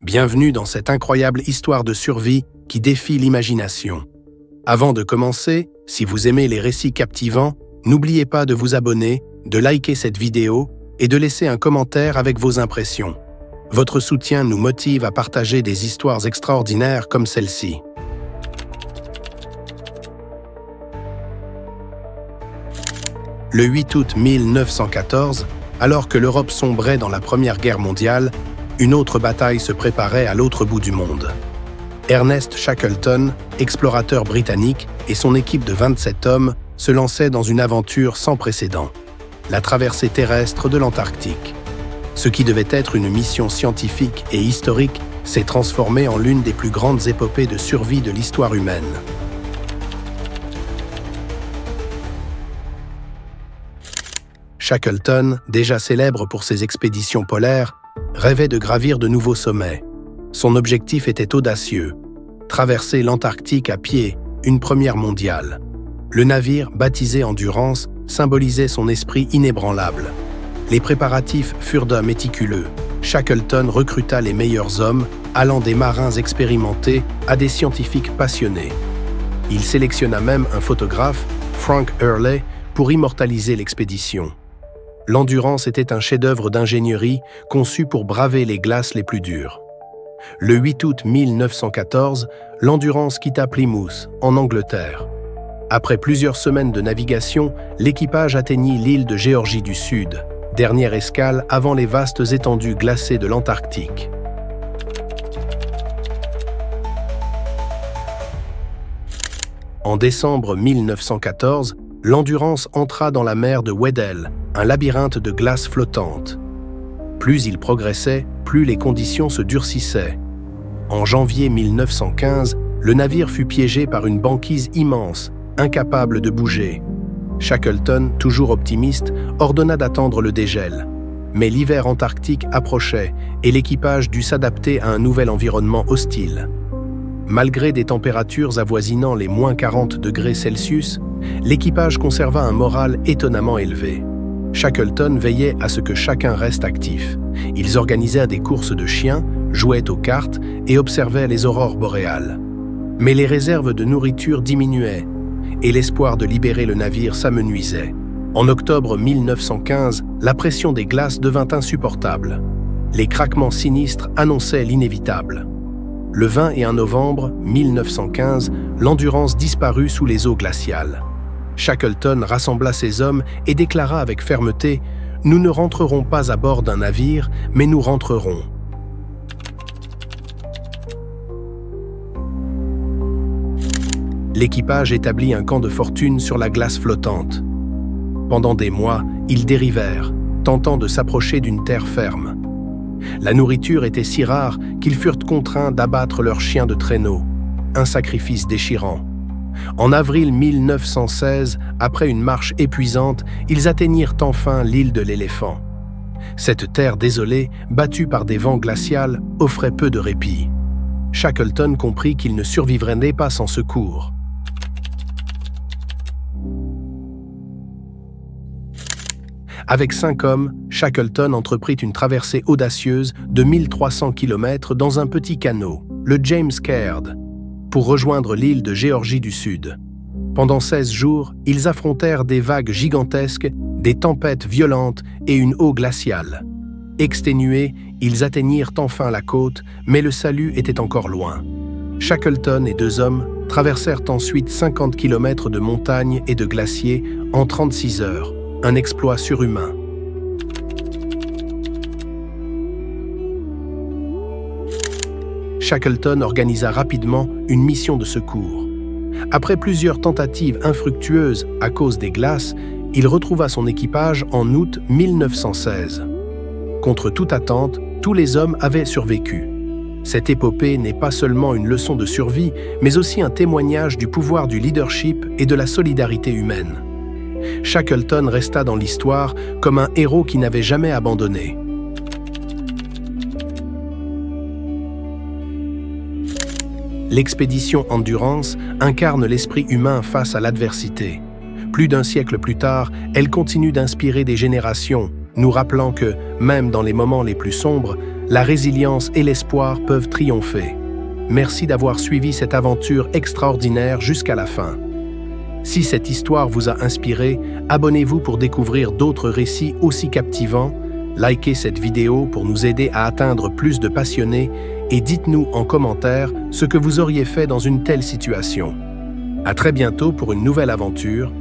Bienvenue dans cette incroyable histoire de survie qui défie l'imagination. Avant de commencer, si vous aimez les récits captivants, n'oubliez pas de vous abonner, de liker cette vidéo et de laisser un commentaire avec vos impressions. Votre soutien nous motive à partager des histoires extraordinaires comme celle-ci. Le 8 août 1914, alors que l'Europe sombrait dans la Première Guerre mondiale, une autre bataille se préparait à l'autre bout du monde. Ernest Shackleton, explorateur britannique, et son équipe de 27 hommes se lançaient dans une aventure sans précédent, la traversée terrestre de l'Antarctique. Ce qui devait être une mission scientifique et historique s'est transformé en l'une des plus grandes épopées de survie de l'histoire humaine. Shackleton, déjà célèbre pour ses expéditions polaires, rêvait de gravir de nouveaux sommets. Son objectif était audacieux, traverser l'Antarctique à pied, une première mondiale. Le navire, baptisé Endurance, symbolisait son esprit inébranlable. Les préparatifs furent d'un méticuleux. Shackleton recruta les meilleurs hommes, allant des marins expérimentés à des scientifiques passionnés. Il sélectionna même un photographe, Frank Hurley, pour immortaliser l'expédition. L'Endurance était un chef-d'œuvre d'ingénierie conçu pour braver les glaces les plus dures. Le 8 août 1914, l'Endurance quitta Plymouth, en Angleterre. Après plusieurs semaines de navigation, l'équipage atteignit l'île de Géorgie du Sud, dernière escale avant les vastes étendues glacées de l'Antarctique. En décembre 1914, l'Endurance entra dans la mer de Weddell, un labyrinthe de glace flottante. Plus il progressait, plus les conditions se durcissaient. En janvier 1915, le navire fut piégé par une banquise immense, incapable de bouger. Shackleton, toujours optimiste, ordonna d'attendre le dégel. Mais l'hiver antarctique approchait et l'équipage dut s'adapter à un nouvel environnement hostile. Malgré des températures avoisinant les moins 40 degrés Celsius, l'équipage conserva un moral étonnamment élevé. Shackleton veillait à ce que chacun reste actif. Ils organisèrent des courses de chiens, jouaient aux cartes et observaient les aurores boréales. Mais les réserves de nourriture diminuaient et l'espoir de libérer le navire s'amenuisait. En octobre 1915, la pression des glaces devint insupportable. Les craquements sinistres annonçaient l'inévitable. Le 21 novembre 1915, l'Endurance disparut sous les eaux glaciales. Shackleton rassembla ses hommes et déclara avec fermeté « Nous ne rentrerons pas à bord d'un navire, mais nous rentrerons. » L'équipage établit un camp de fortune sur la glace flottante. Pendant des mois, ils dérivèrent, tentant de s'approcher d'une terre ferme. La nourriture était si rare qu'ils furent contraints d'abattre leurs chiens de traîneau, un sacrifice déchirant. En avril 1916, après une marche épuisante, ils atteignirent enfin l'île de l'Éléphant. Cette terre désolée, battue par des vents glacials, offrait peu de répit. Shackleton comprit qu'il ne survivrait pas sans secours. Avec 5 hommes, Shackleton entreprit une traversée audacieuse de 1300 km dans un petit canot, le James Caird, pour rejoindre l'île de Géorgie du Sud. Pendant 16 jours, ils affrontèrent des vagues gigantesques, des tempêtes violentes et une eau glaciale. Exténués, ils atteignirent enfin la côte, mais le salut était encore loin. Shackleton et 2 hommes traversèrent ensuite 50 km de montagnes et de glaciers en 36 heures, un exploit surhumain. Shackleton organisa rapidement une mission de secours. Après plusieurs tentatives infructueuses à cause des glaces, il retrouva son équipage en août 1916. Contre toute attente, tous les hommes avaient survécu. Cette épopée n'est pas seulement une leçon de survie, mais aussi un témoignage du pouvoir du leadership et de la solidarité humaine. Shackleton resta dans l'histoire comme un héros qui n'avait jamais abandonné. L'expédition Endurance incarne l'esprit humain face à l'adversité. Plus d'un siècle plus tard, elle continue d'inspirer des générations, nous rappelant que, même dans les moments les plus sombres, la résilience et l'espoir peuvent triompher. Merci d'avoir suivi cette aventure extraordinaire jusqu'à la fin. Si cette histoire vous a inspiré, abonnez-vous pour découvrir d'autres récits aussi captivants, likez cette vidéo pour nous aider à atteindre plus de passionnés et dites-nous en commentaire ce que vous auriez fait dans une telle situation. À très bientôt pour une nouvelle aventure